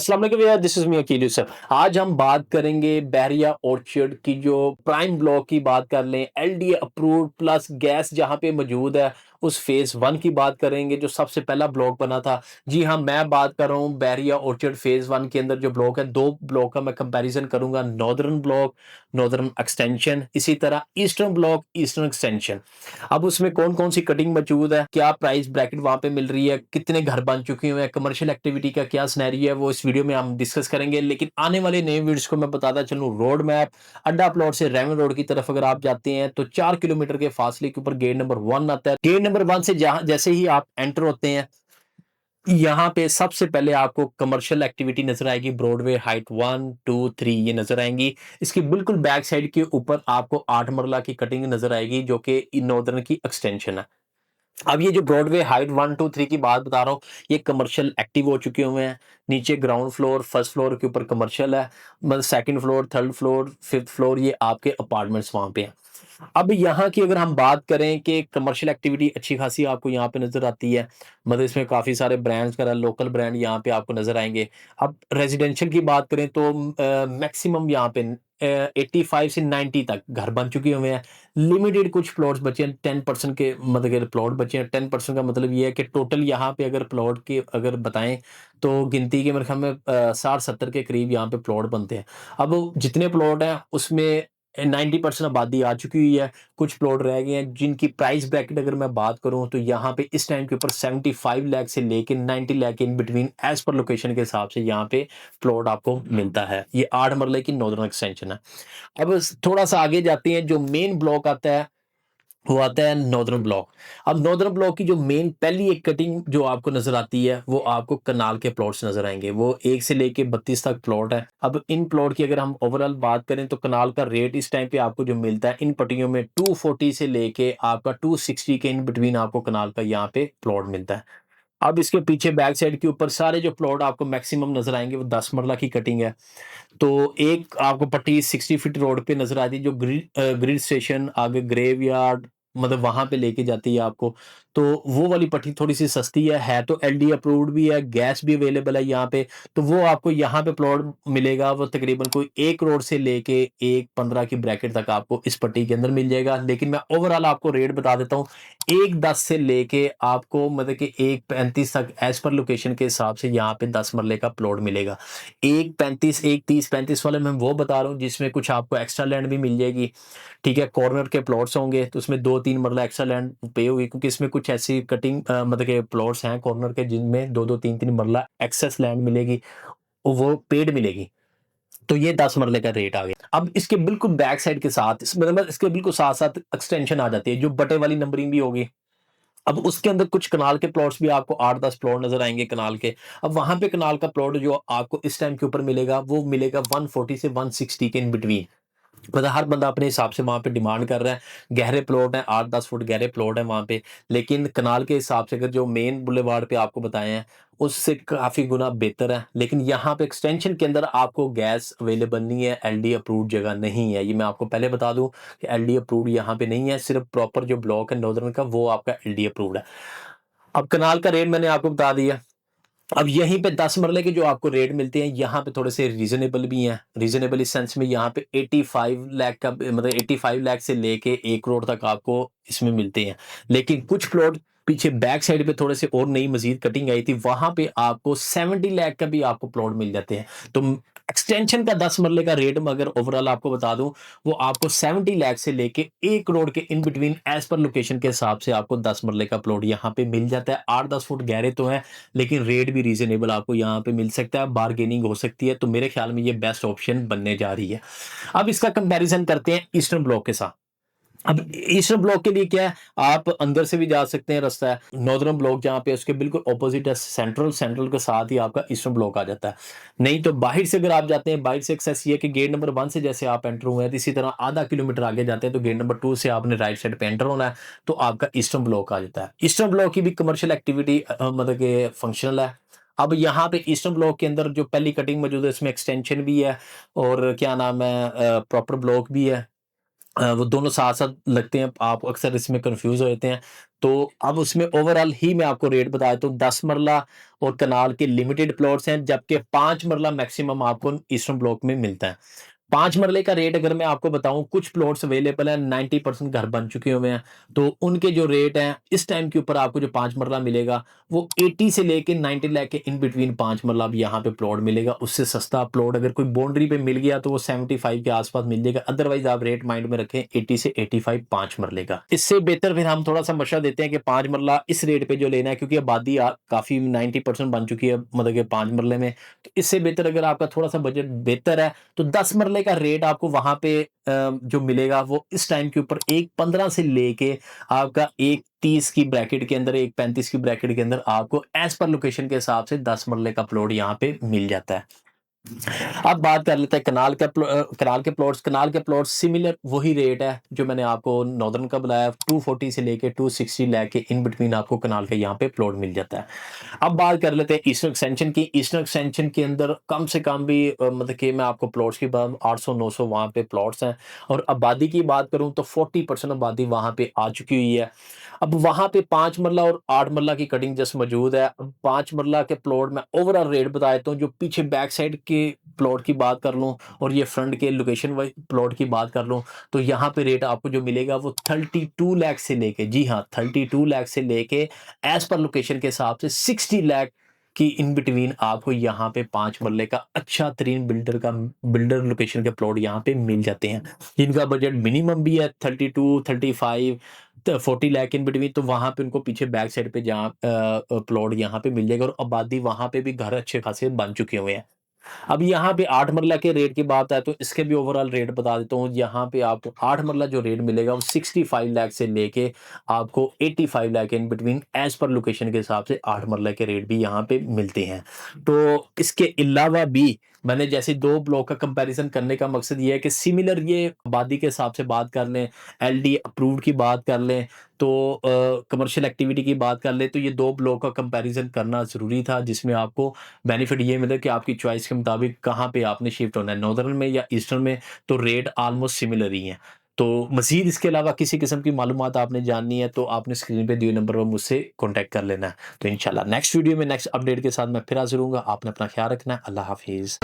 अस्सलाम वालेकुम भैया, this is me Aqeel Yusuf. आज हम बात करेंगे बहरिया ऑर्चर्ड की जो प्राइम ब्लॉक की बात कर लें, एलडीए अप्रूव्ड प्लस गैस जहां पे मौजूद है, उस फेज वन की बात करेंगे जो सबसे पहला ब्लॉक बना था। जी हाँ, मैं बात कर रहा हूँ बहरिया ऑर्चर्ड फेज वन के अंदर जो ब्लॉक है, दो ब्लॉक का मैं कंपैरिजन करूंगा, नॉर्दर्न ब्लॉक, नॉर्दर्न एक्सटेंशन, इसी तरह ईस्टर्न ब्लॉक, ईस्टर्न एक्सटेंशन। अब उसमें कौन कौन सी कटिंग मौजूद है, क्या प्राइस ब्रैकेट वहां पे मिल रही है, कितने घर बन चुके हुए हैं, कमर्शियल एक्टिविटी का क्या सिनेरियो है, वो इस वीडियो में हम डिस्कस करेंगे। लेकिन आने वाले नए वीडियोस को मैं बताता चलूं, रोड मैप अड्डा प्लॉट से रेवन रोड की तरफ अगर आप जाते हैं तो 4 किलोमीटर के फासले के ऊपर गेट नंबर 1 आता है। गेट नंबर 1 से जहां जैसे ही आप एंटर होते हैं, यहाँ पे सबसे पहले आपको कमर्शियल एक्टिविटी नजर आएगी, ब्रॉडवे हाइट 1 2 3 ये नजर आएंगी। इसकी बिल्कुल बैक साइड के ऊपर आपको 8 मरला की कटिंग नजर आएगी जो कि नॉर्दर्न की एक्सटेंशन है। अब ये जो ब्रॉडवे हाइट 1 2 3 की बात बता रहा हूँ, ये कमर्शियल एक्टिव हो चुके हुए हैं। नीचे ग्राउंड फ्लोर, फर्स्ट फ्लोर के ऊपर कमर्शियल है, मतलब second floor, third floor, fifth floor ये आपके अपार्टमेंट्स वहां पे हैं। अब यहाँ की अगर हम बात करें कि कमर्शियल एक्टिविटी अच्छी खासी आपको यहाँ पे नजर आती है, मतलब इसमें काफी सारे ब्रांड्स का लोकल ब्रांड यहाँ पे आपको नजर आएंगे। अब रेजिडेंशियल की बात करें तो मैक्सिमम यहाँ पे 85 से 90 तक घर बन चुके हुए हैं। लिमिटेड कुछ प्लॉट्स बचे हैं, 10% के मतलब के प्लॉट बचे हैं। 10% का मतलब ये है कि टोटल यहाँ पे अगर प्लॉट के अगर बताएं तो गिनती के मेरे ख्याल में 60-70 के करीब यहाँ पे प्लॉट बनते हैं। अब जितने प्लॉट हैं उसमें 90% आबादी आ चुकी हुई है, कुछ प्लॉट रह गए हैं जिनकी प्राइस ब्रैकेट अगर मैं बात करूं तो यहाँ पे इस टाइम के ऊपर 75 लाख से लेके 90 लाख के in between as per location के हिसाब से यहाँ पे प्लॉट आपको मिलता है। ये 8 मरले की नॉर्दर्न एक्सटेंशन है। अब थोड़ा सा आगे जाते हैं, जो मेन ब्लॉक आता है वो आता है नॉर्दर्न ब्लॉक। अब नॉर्दर्न ब्लॉक की जो मेन पहली एक कटिंग जो आपको नजर आती है वो आपको कनाल के प्लॉट्स नजर आएंगे, वो 1 से लेके 32 तक प्लॉट है। अब इन प्लॉट की अगर हम ओवरऑल बात करें तो कनाल का रेट इस टाइम पे आपको जो मिलता है इन पट्टियों में 240 से लेके आपका 260 के इन बिटवीन आपको कनाल का यहाँ पे प्लॉट मिलता है। अब इसके पीछे बैक साइड के ऊपर सारे जो प्लॉट आपको मैक्सिमम नजर आएंगे वो 10 मरला की कटिंग है। तो एक आपको पट्टी 60 फीट रोड पे नजर आती है जो ग्रिड स्टेशन आगे ग्रेवयार्ड मतलब वहां पे लेके जाती है आपको। तो वो वाली पट्टी थोड़ी सी सस्ती है तो एलडी अप्रूव्ड भी है, गैस भी अवेलेबल है यहाँ पे। तो वो आपको यहाँ पे प्लॉट मिलेगा, वो तकरीबन कोई 1 करोड़ से लेके 1.15 की ब्रैकेट तक आपको इस पट्टी के अंदर मिल जाएगा। लेकिन मैं ओवरऑल आपको रेट बता देता हूँ, 1.10 से लेके आपको मतलब कि 1.35 तक एज पर लोकेशन के हिसाब से यहाँ पे 10 मरले का प्लॉट मिलेगा। 1.35 1.30 35 वाले मैं वो बता रहा हूँ जिसमें कुछ आपको एक्स्ट्रा लैंड भी मिल जाएगी। ठीक है, कॉर्नर के प्लॉट्स होंगे तो उसमें 2-3 मरला एक्स्ट्रा लैंड पे होगी, क्योंकि इसमें कुछ ऐसी कटिंग मतलब के प्लॉट्स हैं कॉर्नर के जिनमें 2-2 3-3 मरला एक्सेस लैंड मिलेगी, वो पेड मिलेगी। तो ये 10 मरले का रेट आ गया। अब इसके बिल्कुल बैक साइड के साथ मतलब इसके बिल्कुल साथ साथ एक्सटेंशन आ जाती है जो बटे वाली नंबरिंग भी होगी। अब उसके अंदर कुछ कनाल के प्लॉट्स भी आपको 8-10 प्लॉट नजर आएंगे कनाल के। अब वहां पे कनाल का प्लॉट जो आपको इस टाइम के ऊपर मिलेगा वो मिलेगा 140 से 160 के इन बिटवीन। मतलब हर बंदा अपने हिसाब से वहां पे डिमांड कर रहा है। गहरे प्लॉट हैं, 8-10 फुट गहरे प्लॉट हैं वहां पे। लेकिन कनाल के हिसाब से अगर जो मेन बुलेवार्ड पे आपको बताए हैं उससे काफी गुना बेहतर है। लेकिन यहाँ पे एक्सटेंशन के अंदर आपको गैस अवेलेबल नहीं है, एलडी अप्रूव्ड जगह नहीं है। ये मैं आपको पहले बता दूं कि एलडी अप्रूव्ड यहाँ पे नहीं है, सिर्फ प्रॉपर जो ब्लॉक है नॉर्दर्न का वो आपका एलडी अप्रूव्ड है। अब कनाल का रेट मैंने आपको बता दिया। अब यहीं पे 10 मरले के जो आपको रेट मिलते हैं यहाँ पे थोड़े से रीजनेबल भी हैं। रीजनेबल इस सेंस में यहाँ पे 85 लाख का मतलब 85 लाख से लेके 1 करोड़ तक आपको इसमें मिलते हैं। लेकिन कुछ प्लॉट पीछे बैक साइड पे थोड़े से और नई मजीद कटिंग आई थी, वहां पे आपको 70 लाख का भी आपको प्लॉट मिल जाते हैं। तो एक्सटेंशन का 10 मरले का रेट अगर ओवरऑल आपको बता दूं, वो आपको 70 लाख से लेके 1 करोड़ के in between as per location के हिसाब से आपको 10 मरले का प्लॉट यहाँ पे मिल जाता है। 8-10 फुट गहरे तो है लेकिन रेट भी रीजनेबल आपको यहाँ पे मिल सकता है, बार्गेनिंग हो सकती है। तो मेरे ख्याल में ये बेस्ट ऑप्शन बनने जा रही है। अब इसका कंपैरिजन करते हैं ईस्टर्न ब्लॉक के साथ। अब ईस्टर्न ब्लॉक के लिए क्या है, आप अंदर से भी जा सकते हैं, रास्ता है। नॉर्दर्न ब्लॉक जहाँ पे उसके बिल्कुल ऑपोजिट है सेंट्रल, सेंट्रल के साथ ही आपका ईस्टर्न ब्लॉक आ जाता है। नहीं तो बाहर से अगर आप जाते हैं, बाहर से एक्सेस ये है कि गेट नंबर 1 से जैसे आप एंटर हुए हैं, तो इसी तरह आधा किलोमीटर आगे जाते हैं तो गेट नंबर 2 से आपने राइट साइड पे एंटर होना है, तो आपका ईस्टर्न ब्लॉक आ जाता है। ईस्टर्न ब्लॉक की भी कमर्शियल एक्टिविटी मतलब कि फंक्शनल है। अब यहाँ पे ईस्टर्न ब्लॉक के अंदर जो पहली कटिंग मौजूद है इसमें एक्सटेंशन भी है और क्या नाम है प्रॉपर ब्लॉक भी है। वो दोनों साथ-साथ लगते हैं, आप अक्सर इसमें कन्फ्यूज़ हो जाते हैं। तो अब उसमें ओवरऑल ही मैं आपको रेट बता देता हूँ, 10 मरला और कनाल के लिमिटेड प्लॉट्स हैं, जबकि 5 मरला मैक्सिमम आपको ईस्टर्न ब्लॉक में मिलता है। 5 मरले का रेट अगर मैं आपको बताऊँ, कुछ प्लॉट्स अवेलेबल हैं, 90% घर बन चुके हुए हैं, तो उनके जो रेट हैं, इस टाइम के ऊपर आपको जो 5 मरला मिलेगा, वो 80 से लेके 90 लाख के इन बिटवीन 5 मरला अब यहाँ पे प्लॉट मिलेगा। उससे सस्ता प्लॉट अगर कोई बाउंड्री पे मिल गया, तो वो 75 के आस-पास मिल जाएगा, अदरवाइज़ आप रेट माइंड में रखें 80 से 85 5 मरले का। इससे बेहतर फिर हम थोड़ा-सा मशवरा देते हैं कि 5 मरला इस रेट पे जो लेना है, क्योंकि आबादी काफ़ी 90% बन चुकी है, मतलब कि 5 मरले में। तो इससे बेहतर अगर आपका थोड़ा-सा बजट बेहतर है, तो 10 मरले का रेट आपको वहाँ पे जो मिलेगा, वो इस टाइम के ऊपर 1.15 से लेके आपका 1.30 की ब्रैकेट के अंदर, 1.35 की ब्रैकेट के अंदर आपको एज़ पर लोकेशन के हिसाब से 10 मरले का प्लॉट यहाँ पे मिल जाता है। अब बात कर लेते हैं कनाल के प्लॉट्स सिमिलर वही रेट है जो मैंने आपको नॉर्दर्न का बताया, 240 से लेके 260 लाख के इन बिटवीन आपको कनाल के यहाँ पे प्लॉट मिल जाता है। अब बात कर लेते हैं ईस्टर्न एक्सटेंशन की। ईस्टर्न एक्सटेंशन के अंदर कम से कम भी मतलब कि मैं आपको प्लॉट्स की बात, 800-900 वहाँ पे प्लॉट्स हैं, और आबादी की बात करूँ तो 40% आबादी वहाँ पे आ चुकी हुई है। अब वहाँ पे 5 मरला और 8 मरला की कटिंग जस्ट मौजूद है। अब 5 मरला के प्लॉट में ओवरऑल रेट बता देता हूँ, जो पीछे बैक साइड के प्लॉट की बात कर लूँ और ये फ्रंट के लोकेशन वाइज़ प्लॉट की बात कर लूँ, तो यहाँ पे रेट आपको जो मिलेगा वो 32 लाख से लेके, जी हाँ, 32 लाख से लेके एज़ पर लोकेशन के हिसाब से 60 लाख की इन बिटवीन आपको यहाँ पे 5 मरले का अच्छा तरीन बिल्डर लोकेशन के प्लॉट यहाँ पे मिल जाते हैं। जिनका बजट मिनिमम भी है 32, 35 40 लाख इन बिटवीन, तो वहाँ पे उनको पीछे बैक साइड पे जहाँ प्लॉट यहाँ पे मिल जाएगा, और आबादी वहाँ पे भी घर अच्छे खासे बन चुके हुए हैं। अब यहाँ पे 8 मरला के रेट की बात आए तो इसके भी ओवरऑल रेट बता देता हूँ। यहाँ पे आपको 8 मरला जो रेट मिलेगा वो 65 लाख से लेके आपको 85 lakh in between as per location के हिसाब से 8 मरला के रेट भी यहाँ पे मिलते हैं। तो इसके अलावा भी मैंने जैसे 2 ब्लॉक का कंपैरिज़न करने का मकसद ये है कि सिमिलर ये आबादी के हिसाब से बात कर लें, एलडी अप्रूव्ड की बात कर लें, तो कमर्शियल एक्टिविटी की बात कर लें, तो ये 2 ब्लॉक का कंपैरिज़न करना ज़रूरी था, जिसमें आपको बेनिफिट ये मिले कि आपकी चॉइस के मुताबिक कहाँ पे आपने शिफ्ट होना है, नॉर्दर्न में या ईस्टर्न में, तो रेट ऑलमोस्ट सिमिलर ही हैं। तो मज़ीद इसके अलावा किसी किस्म की मालूमात आपने जाननी है, तो आपने स्क्रीन पे दिए नंबर पर मुझसे कॉन्टैक्ट कर लेना है। तो इंशाल्लाह नेक्स्ट वीडियो में नेक्स्ट अपडेट के साथ मैं फिर हाज़िर होऊँगा। आपने अपना ख़्याल रखना है। अल्लाह हाफ़िज़।